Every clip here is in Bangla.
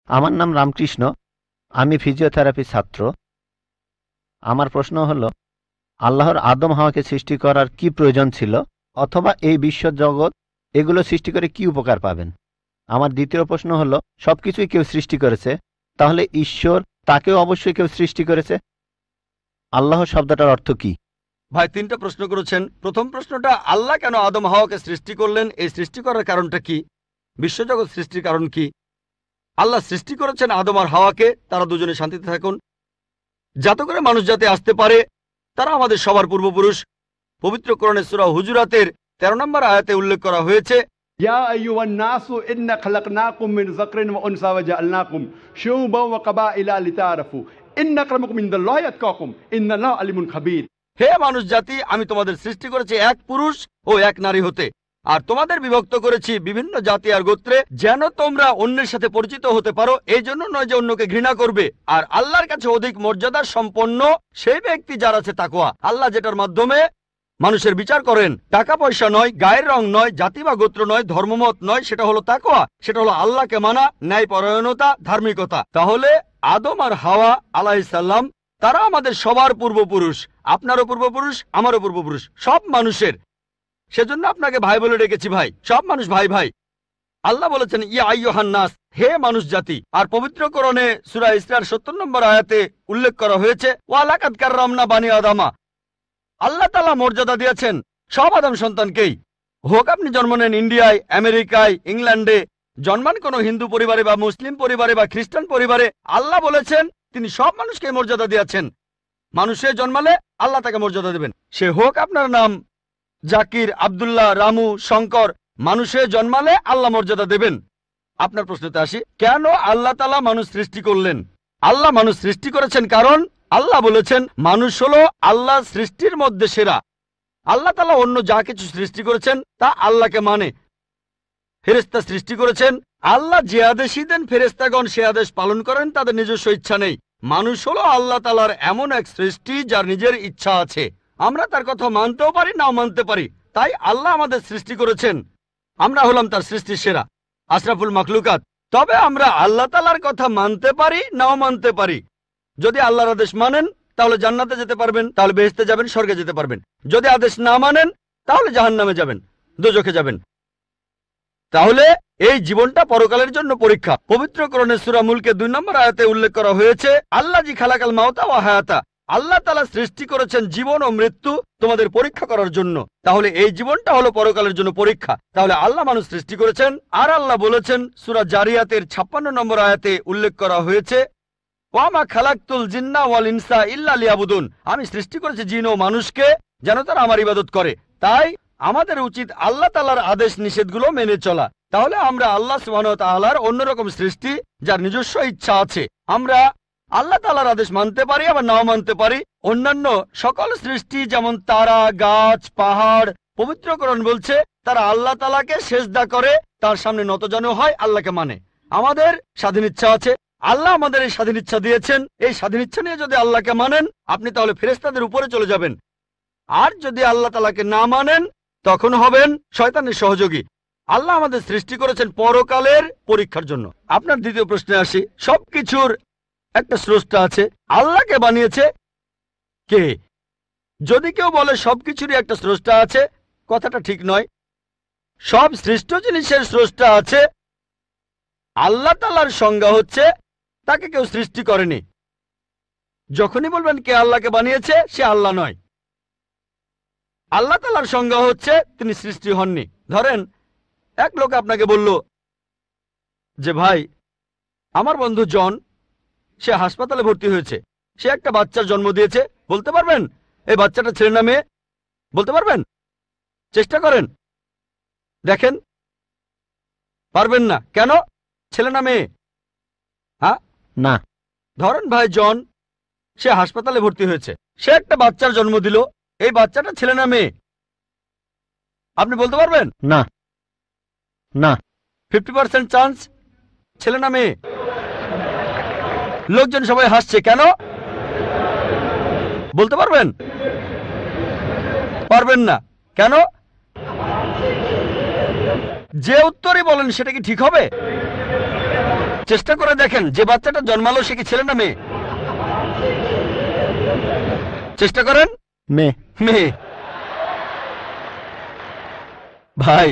আমার নাম রামকৃষ্ণ, আমি ফিজিওথেরাপি ছাত্র। আমার প্রশ্ন হলো, আল্লাহর আদম হাওয়াকে সৃষ্টি করার কি প্রয়োজন ছিল, অথবা এই বিশ্ব জগৎ এগুলো সৃষ্টি করে কি উপকার পাবেন? আমার দ্বিতীয় প্রশ্ন হলো, সবকিছুই কেউ সৃষ্টি করেছে, তাহলে ঈশ্বর তাকেও অবশ্যই কেউ সৃষ্টি করেছে। আল্লাহ শব্দটার অর্থ কি? ভাই 3টা প্রশ্ন করেছেন। প্রথম প্রশ্নটা, আল্লাহ কেন আদম হাওয়াকে সৃষ্টি করলেন, এই সৃষ্টি করার কারণটা কি, বিশ্বজগৎ সৃষ্টির কারণ কি? আল্লাহ সৃষ্টি করেছেন আদম আর হাওয়াকে, তারা দুজনে শান্তিতে থাকুন, যাতে করে মানুষ যাতে আসতে পারে, তারা আমাদের সবার পূর্বপুরুষ। পবিত্র কোরআনে সূরা হুজুরাতের 13 নম্বর আয়াতে উল্লেখ করা হয়েছে, ইয়া আইয়ুহান নাসু ইন্না খালাকনাকুম মিন যাকরিন ওয়া উনসা ওয়া জাআলনাকুম শুউবান ওয়া কাবাইলা লিতাআরাফু ইন্না আক্রামাকুম ইনদাল্লাহি আতকাকুম ইন্নাল্লাহা আলিমুন খাবীর। হে মানুষ জাতি, আমি তোমাদের সৃষ্টি করেছি এক পুরুষ ও এক নারী হতে, আর তোমাদের বিভক্ত করেছি বিভিন্ন জাতি আর গোত্রে, যেন তোমরা অন্যের সাথে পরিচিত হতে পারো। এই জন্য নয় যে অন্যকে ঘৃণা করবে। আর আল্লাহর কাছে অধিক মর্যাদা সম্পন্ন সেই ব্যক্তি যার আছে তাকওয়া। আল্লাহ যেটার মাধ্যমে মানুষের বিচার করেন, টাকা পয়সা নয়, গায়ের রং নয়, জাতি বা গোত্র নয়, ধর্মমত নয়, সেটা হলো তাকওয়া। সেটা হলো আল্লাহকে মানা, ন্যায়পরায়ণতা, ধার্মিকতা। তাহলে আদম আর হাওয়া আলাইহিস সালাম, তারা আমাদের সবার পূর্বপুরুষ, আপনারও পূর্বপুরুষ, আমারও পূর্বপুরুষ, সব মানুষের। সেজন্য আপনাকে ভাই বলে ডেকেছি। ভাই, সব মানুষ ভাই ভাই। আল্লাহ বলেছেন, ইয়া আইয়ুহান নাস, হে মানুষ জাতি। আর পবিত্র কোরআনে সূরা ইসরার 70 নম্বর আয়াতে উল্লেখ করা হয়েছে, ওয়া লাকাদ কাররামনা বানি আদামা। আল্লাহ তাআলা মর্যাদা দিয়েছেন সব আদম সন্তানকেই। হোক আপনি জন্ম নেন ইন্ডিয়ায়, আমেরিকায়, ইংল্যান্ডে, জন্মান কোনো হিন্দু পরিবারে বা মুসলিম পরিবারে বা খ্রিস্টান পরিবারে, আল্লাহ বলেছেন তিনি সব মানুষকে মর্যাদা দিয়েছেন। মানুষে জন্মালে আল্লাহ তাকে মর্যাদা দেবেন। সে হোক আপনার নাম জাকির, আব্দুল্লাহ, রামু, শঙ্কর, মানুষে জন্মালে আল্লাহ মর্যাদা দেবেন। আপনার প্রশ্নতে আসি, কেন আল্লাহ তাআলা মানুষ সৃষ্টি করলেন? আল্লাহ মানুষ সৃষ্টি করেছেন কারণ আল্লাহ বলেছেন মানুষ হলো আল্লাহ সৃষ্টির মধ্যে সেরা। আল্লাহ তাআলা অন্য যা কিছু সৃষ্টি করেছেন তা আল্লাহকে মানে। ফেরেশতা সৃষ্টি করেছেন, আল্লাহ যে আদেশই দেন ফেরেশতাগণ সে আদেশ পালন করেন, তাদের নিজস্ব ইচ্ছা নেই। মানুষ হলো আল্লাহ তাআলার এমন এক সৃষ্টি যার নিজের ইচ্ছা আছে। আমরা তার কথা মানতেও পারি, নাও মানতে পারি। তাই আল্লাহ আমাদের সৃষ্টি করেছেন, আমরা হলাম তার সৃষ্টির সেরা, আশরাফুল মাখলুকাত। তবে আমরা আল্লাহ তাআলার কথা মানতে পারি, নাও মানতে পারি। যদি আল্লাহর আদেশ মানেন তাহলে জান্নাতে যেতে পারবেন, তাহলে বেহেশতে যাবেন, স্বর্গে যেতে পারবেন। যদি আদেশ না মানেন তাহলে জাহান্নামে যাবেন, দোজখে যাবেন। তাহলে এই জীবনটা পরকালের জন্য পরীক্ষা। পবিত্র কোরআনে সূরা মুলকে 2 নম্বর আয়াতে উল্লেখ করা হয়েছে, আল্লাযী খালাকাল মাউতা ওয়া হায়াতা। আল্লাহ তাআলা সৃষ্টি করেছেন জীবন ও মৃত্যু তোমাদের পরীক্ষা করার জন্য। তাহলে এই জীবনটা হলো পরকালের জন্য পরীক্ষা। তাহলে আল্লাহ মানুষ সৃষ্টি করেছেন। আর আল্লাহ বলেছেন সূরা জারিয়াতের 56 নম্বর আয়াতে উল্লেখ করা হয়েছে, ওয়া মা খালাকতুল জিন্না ওয়াল ইনসা ইল্লা লিয়াবুদুন। আমি সৃষ্টি করেছি জিন ও মানুষকে যেন তারা আমার ইবাদত করে। তাই আমাদের উচিত আল্লাহ তাআলার আদেশ নিষেধগুলো মেনে চলা। তাহলে আমরা আল্লাহ সুবহানাহু ওয়া তাআলার অন্যরকম সৃষ্টি যার নিজস্ব ইচ্ছা আছে। আমরা আল্লাহ তাআলার আদেশ মানতে পারি, আবার নাও মানতে পারি। অন্যান্য সকল সৃষ্টি যেমন তারা, গাছ, পাহাড়, পবিত্র কোরআন বলছে তারা আল্লাহ তাআলাকে সেজদা করে, তার সামনে নতজানু হয়, আল্লাহকে মানে। আমাদের স্বাধীন ইচ্ছা আছে, আল্লাহ আমাদের এই স্বাধীন ইচ্ছা দিয়েছেন। এই স্বাধীন ইচ্ছা নিয়ে যদি আল্লাহকে মানেন আপনি তাহলে ফেরেশতাদের উপরে চলে যাবেন। আর যদি আল্লাহ তাআলাকে না মানেন তখন হবেন শয়তানের সহযোগী। আল্লাহ আমাদের সৃষ্টি করেছেন পরকালের পরীক্ষার জন্য। আপনার দ্বিতীয় প্রশ্নে আসি, সবকিছুর একটা স্রষ্টা আছে, আল্লাহকে বানিয়েছে কে? যদি কেউ বলে সবকিছুরই একটা স্রষ্টা আছে, কথাটা ঠিক নয়। সব সৃষ্ট জিনিসের স্রষ্টা আছে। আল্লাহ তাআলার সংজ্ঞা হচ্ছে তাকে কেউ সৃষ্টি করেনি। যখনই বলবেন কে আল্লাহকে বানিয়েছে, সে আল্লাহ নয়। আল্লাহ তাআলার সংজ্ঞা হচ্ছে তিনি সৃষ্টি হননি। ধরেন এক লোক আপনাকে বলল যে ভাই, আমার বন্ধু জন, সে হাসপাতালে ভর্তি হয়েছে, সে একটা বাচ্চার জন্ম দিয়েছে। বলতে পারবেন এই বাচ্চাটা ছেলে না মেয়ে? বলতে পারবেন? চেষ্টা করেন, দেখেন। পারবেন না কেন? ছেলে না মেয়ে? হ্যাঁ না। ধরেন ভাই জন, সে হাসপাতালে ভর্তি হয়েছে, সে একটা বাচ্চার জন্ম দিল, এই বাচ্চাটা ছেলে না মেয়ে? আপনি বলতে পারবেন? না না। 50% চান্স ছেলে না মেয়ে। লোকজন সবাই হাসছে কেন? বলতে পারবেন? পারবেন না কেন? যে উত্তরই বলেন সেটা কি ঠিক হবে? চেষ্টা করে দেখেন, যে বাচ্চাটা জন্মালো সে কি ছেলে না মেয়ে? চেষ্টা করেন। মেয়ে। মেয়ে। ভাই,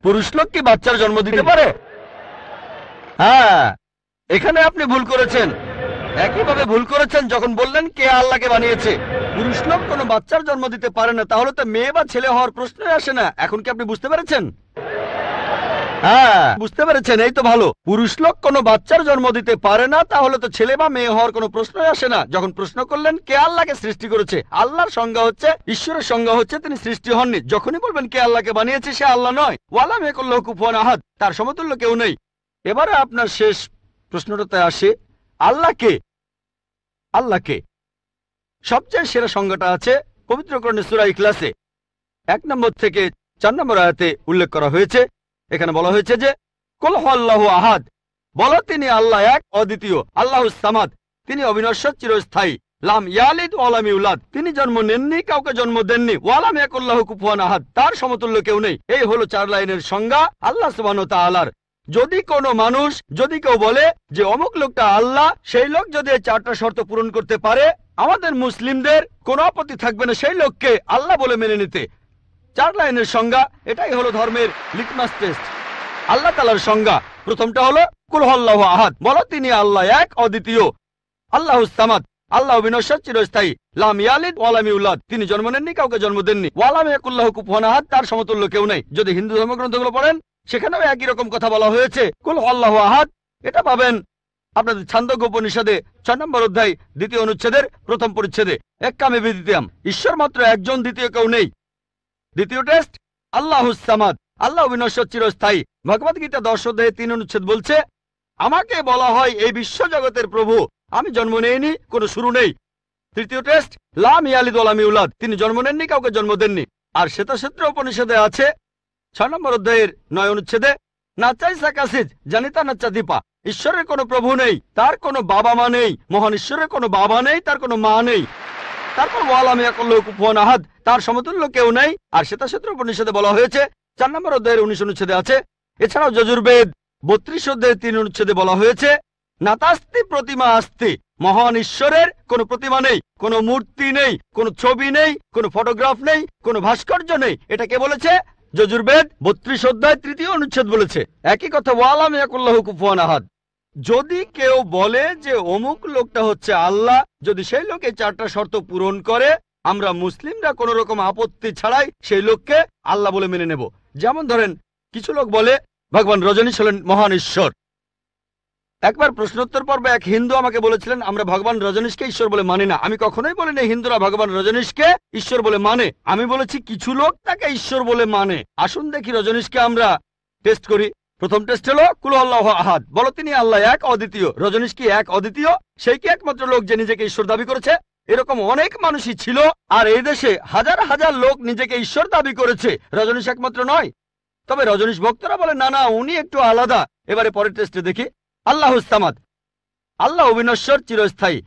পুরুষ লোক কি বাচ্চার জন্ম দিতে পারে? হ্যাঁ, এখানে আপনি ভুল করেছেন। একইভাবে ভুল করেছেন যখন বললেন কে আল্লাহকে বানিয়েছে। পুরুষ লোক কোনো বাচ্চার জন্ম দিতে পারে না, তাহলে তো মেয়ে বা ছেলে হওয়ার প্রশ্নই আসে না। এখন কি আপনি বুঝতে পেরেছেন? হ্যাঁ, বুঝতে পেরেছেন, এই তো ভালো। পুরুষ লোক কোনো বাচ্চার জন্ম দিতে পারে না, তাহলে তো ছেলে বা মেয়ে হওয়ার কোনো প্রশ্নই আসে না। যখন প্রশ্ন করলেন কে আল্লাহকে সৃষ্টি করেছে, আল্লাহর সংজ্ঞা হচ্ছে, ঈশ্বরের সংজ্ঞা হচ্ছে তিনি সৃষ্টি হননি। যখনই বলবেন কে আল্লাহকে বানিয়েছে, সে আল্লাহ নয়। ওয়ালাম ইয়াকুল্লাহু কুফুয়ান আহাদ, তার সমতুল্য কেউ নেই। এবারে আপনার শেষ প্রশ্নটাতে আসে, আল্লাহকে। আল্লাহকে সবচেয়ে সেরা সংজ্ঞাটা আছে পবিত্র কোরআনে সূরা ইখলাসে 1 নম্বর থেকে 4 নম্বর আয়াতে উল্লেখ করা হয়েছে। এখানে বলা হয়েছে যে কুল হুয়াল্লাহু আহাদ, বলো তিনি আল্লাহ এক, অদ্বিতীয়। আল্লাহুস সামাদ, তিনি অবিনশ্বর, চিরস্থায়ী। লাম ইয়ালিদ ওয়া লাম ইউলাদ, তিনি জন্ম নেননি, কাউকে জন্ম দেননি। ওয়ালাম ইয়াকুল্লাহু কুফুয়ান আহাদ, তার সমতুল্য কেউ নেই। এই হলো 4 লাইনের সংজ্ঞা আল্লাহ সুবহানাহু ওয়া তাআলার। যদি কোনো মানুষ, যদি কেউ বলে যে অমুক লোকটা আল্লাহ, সেই লোক যদি এই 4টা শর্ত পূরণ করতে পারে, আমাদের মুসলিমদের কোনো আপত্তি থাকবে না সেই লোককে আল্লাহ বলে মেনে নিতে। 4 লাইনের সংজ্ঞা, এটাই হলো ধর্মের লিটমাস টেস্ট। আল্লাহ তাআলার সংজ্ঞা প্রথমটা হলো কুল হুয়াল্লাহু আহাদ, বলো তিনি আল্লাহ এক, অদ্বিতীয়। আল্লাহুস সামাদ, আল্লাহ অবিনশ্বর, চিরস্থায়ী। লাম ইয়ালিদ ওয়া লাম ইউলাদ, তিনি জন্ম নেননি, কাউকে জন্ম দেননি। ওয়া লাম ইয়াকুল্লাহু কুফুয়ান আহাদ, তার সমতুল্য কেউ নেই। যদি হিন্দু ধর্মগ্রন্থগুলো পড়েন, সেখানেও একই রকম কথা বলা হয়েছে, কুল হুয়াল্লাহু আহাদ। এটা পাবেন আপনাদের ছান্দোগ্য উপনিষদে 6 নম্বর অধ্যায় 2য় অনুচ্ছেদের 1ম পরিচ্ছেদে। এক্কামে বিদ্বিতীয়াম, ঈশ্বর মাত্র একজন, দ্বিতীয় কেউ নেই। দ্বিতীয় টেস্ট আল্লাহুস সামাদ, আল্লাহ অবিনশ্বর, চিরস্থায়ী। ভগবদ্গীতা 10 অধ্যায়ে 3 অনুচ্ছেদ বলছে, আমাকে বলা হয় এই বিশ্ব জগতের প্রভু, আমি জন্ম নেইনি, কোনো শুরু নেই। তৃতীয় টেস্ট লাম ইয়ালিদ ওয়া লাম ইউলাদ, তিনি জন্ম নেননি, কাউকে জন্ম দেননি। আর শ্বেতসূত্র উপনিষদে আছে 6 নম্বর অধ্যায়ের 9 অনুচ্ছেদে, নাচাই সাকাসিজ জানিতা নাচা দীপা, ঈশ্বরের কোনো প্রভু নেই, তার কোনো বাবা মা নেই। মহান ঈশ্বরের কোনো বাবা নেই, তার কোনো মা নেই। তারপর ওয়ালাম ইয়াকুল্লাহু কুফুয়ান আহাদ, তার সমতুল্য কেউ নেই। আর শ্বেতসূত্র উপনিষদে বলা হয়েছে 4 নম্বর অধ্যায়ের 19 অনুচ্ছেদে আছে। এছাড়াও যজুর্বেদ 32 অধ্যায়ের 3 অনুচ্ছেদে বলা হয়েছে, নাতাস্তি প্রতিমা আস্তি, মহান ঈশ্বরের কোনো প্রতিমা নেই, কোনো মূর্তি নেই, কোনো ছবি নেই, কোনো ফটোগ্রাফ নেই, কোনো ভাস্কর্য নেই। এটা কে বলেছে? যজুর্বেদ 32 অধ্যায় 3 অনুচ্ছেদ বলেছে একই কথা, ওয়ালাম ইয়াকুল্লাহু কুফুয়ান আহাদ। যদি কেউ বলে যে অমুক লোকটা হচ্ছে আল্লাহ, যদি সেই লোক এই 4টা শর্ত পূরণ করে, আমরা মুসলিমরা কোনো রকম আপত্তি ছাড়াই সেই লোককে আল্লাহ বলে মেনে নেব। যেমন ধরেন, কিছু লোক বলে ভগবান রজনীশ হলেন মহান ঈশ্বর। একবার প্রশ্নোত্তর পর্বে এক হিন্দু আমাকে বলেছিলেন, আমরা ভগবান রজনীশকে ঈশ্বর বলে মানি না। আমি কখনোই বলিনি হিন্দুরা ভগবান রজনীশকে ঈশ্বর বলে মানে। আমি বলেছি কিছু লোক তাকে ঈশ্বর বলে মানে। আসুন দেখি রজনীশকে আমরা টেস্ট করি। প্রথম টেস্ট হলো কুল হুয়াল্লাহু আহাদ, বলো তিনি আল্লাহ এক, অদ্বিতীয়। রজনীশ কি এক, অদ্বিতীয়? সেই কি একমাত্র লোক যে নিজেকে ঈশ্বর দাবি করেছে? এরকম অনেক মানুষই ছিল, আর এই দেশে হাজার হাজার লোক নিজেকে ঈশ্বর দাবি করেছে। রজনীশ একমাত্র নয়। তবে রজনীশ ভক্তরা বলে না না, উনি একটু আলাদা। এবারে পরের টেস্টে দেখি। আল্লাহুস সামাদ, আল্লাহ অবিনশ্বর, চিরস্থায়ী।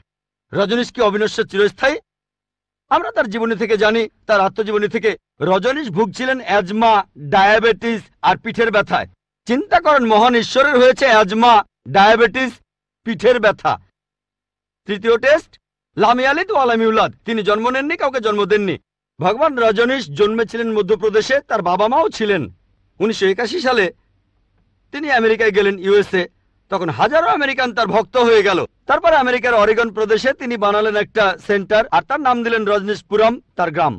রজনীশ কি অবিনশ্বর, চিরস্থায়ী? আমরা তার জীবনী থেকে জানি, তার আত্মজীবনী থেকে। রজনীশ ভুগছিলেন অ্যাজমা, ডায়াবেটিস আর পিঠের ব্যথায়। চিন্তা করেন, মহান ঈশ্বরের হয়েছে অ্যাজমা, ডায়াবেটিস, পিঠের ব্যথা। তৃতীয় টেস্ট লাম ইয়ালিদ ওয়া লাম ইউলাদ, তিনি জন্ম নেননি, কাউকে জন্ম দেননি। ভগবান রজনীশ জন্মেছিলেন মধ্যপ্রদেশে, তার বাবা মাও ছিলেন। 1981 সালে তিনি আমেরিকায় গেলেন, ইউএসএ। তখন হাজারো আমেরিকান তার ভক্ত হয়ে গেল। তারপরে আমেরিকার অরেগন প্রদেশে তিনি বানালেন একটা সেন্টার, আর তার নাম দিলেন রজনীশপুরম, তার গ্রাম।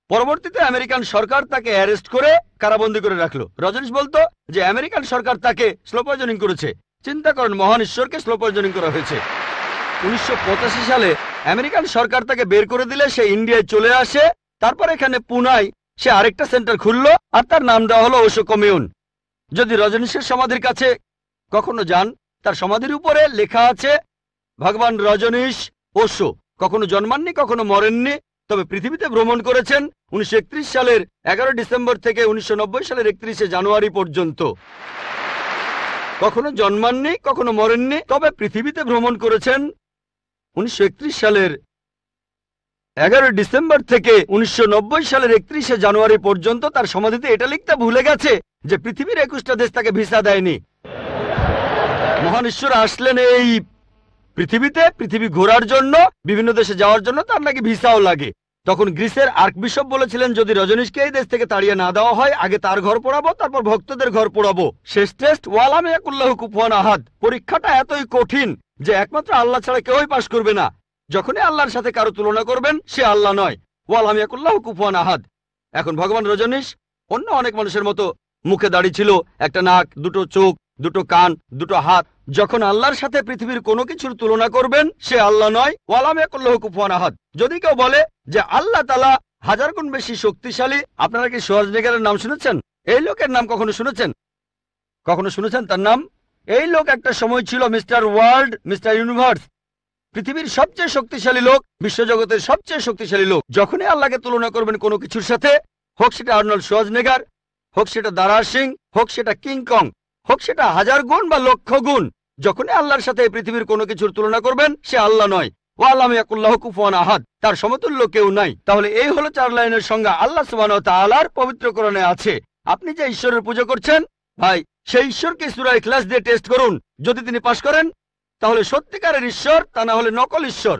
পরবর্তীতে আমেরিকান সরকার তাকে অ্যারেস্ট করে কারাবন্দী করে রাখলো। রজনীশ বলতো যে আমেরিকান সরকার তাকে স্লো পয়জনিং করেছে। চিন্তা করেন, মহান ঈশ্বরকে স্লো পয়জনিং করা হয়েছে। 1985 সালে আমেরিকান সরকার তাকে বের করে দিলে সে ইন্ডিয়ায় চলে আসে। তারপর এখানে পুনায় সে আরেকটা সেন্টার খুললো, আর তার নাম দেওয়া হলো ওশো কমিউন। যদি রজনীশের সমাধির কাছে কখনো যান, তার সমাধির উপরে লেখা আছে ভগবান রজনীশ ওশো। কখনো জন্মাননি, কখনো মরেননি, তবে পৃথিবীতে ভ্রমণ করেছেন 1931 সালের 11 ডিসেম্বর থেকে 1990 সালের 31শে জানুয়ারি পর্যন্ত। কখনো জন্মাননি, কখনো মরেননি, তবে পৃথিবীতে ভ্রমণ করেছেন 1931 সালের 11 ডিসেম্বর থেকে 1990 সালের 31শে জানুয়ারি পর্যন্ত। তার সমাধিতে এটা লিখতে ভুলে গেছে যে পৃথিবীর 21টা দেশ তাকে ভিসা দেয়নি। মহান ঈশ্বর আসলেন এই পৃথিবীতে, পৃথিবী ঘোরার জন্য, বিভিন্ন দেশে যাওয়ার জন্য তার নাকি ভিসাও লাগে। তখন গ্রিসের আর্কবিশপ বলেছিলেন, যদি রজনীশকে এই দেশ থেকে তাড়িয়ে না দেওয়া হয়, আগে তার ঘর পোড়াবো, তারপর ভক্তদের ঘর পোড়াবো। শেষ টেস্ট ওয়ালাম ইয়াকুল্লাহু কুফুয়ান আহাদ। পরীক্ষাটা এতই কঠিন যে একমাত্র আল্লাহ ছাড়া কেউই পাশ করবে না। যখনই আল্লাহর সাথে কারো তুলনা করবেন, সে আল্লাহ নয়। ওয়ালাম ইয়াকুল্লাহু কুফুয়ান আহাদ। এখন ভগবান রজনীশ অন্য অনেক মানুষের মতো মুখে দাড়ি ছিল, একটা নাক, দুটো চোখ, দুটো কান, দুটো হাত। যখন আল্লাহর সাথে পৃথিবীর কোনো কিছুর তুলনা করবেন, সে আল্লাহ নয়। ওয়ালাম ইয়াকুল্লাহু কুফুয়ান আহাদ। যদি কেউ বলে যে আল্লাহ তাআলা 1000 গুণ বেশি শক্তিশালী, আপনারা কি শোয়ার্জনেগারের নাম শুনেছেন? এই লোকের নাম কখনো শুনেছেন? কখনো শুনেছেন তার নাম? এই লোক একটা সময় ছিল মিস্টার ওয়ার্ল্ড, মিস্টার ইউনিভার্স, পৃথিবীর সবচেয়ে শক্তিশালী লোক, বিশ্বজগতের সবচেয়ে শক্তিশালী লোক। যখনই আল্লাহকে তুলনা করবেন কোনো কিছুর সাথে, হোক সেটা আর্নল্ড শোয়ার্জনেগার, হোক সেটা দারা সিং, হোক সেটা কিং কং, হোক সেটা 1000 গুণ বা লক্ষ গুণ, যখনই আল্লাহর সাথে এই পৃথিবীর কোনো কিছুর তুলনা করবেন, সে আল্লাহ নয়। ওয়ালাম ইয়াকুল্লাহু কুফুয়ান আহাদ। তার সমতুল্য কেউ নাই। তাহলে এই হলো 4 লাইনের সংজ্ঞা আল্লাহ সুবহানাহু ওয়া তাআলার পবিত্র কোরআনে আছে। আপনি যে ঈশ্বরের পূজা করছেন, ভাই, সেই ঈশ্বরকে সূরা ইখলাস দিয়ে টেস্ট করুন। যদি তিনি পাশ করেন, তাহলে সত্যিকারের ঈশ্বর, তা না হলে নকল ঈশ্বর।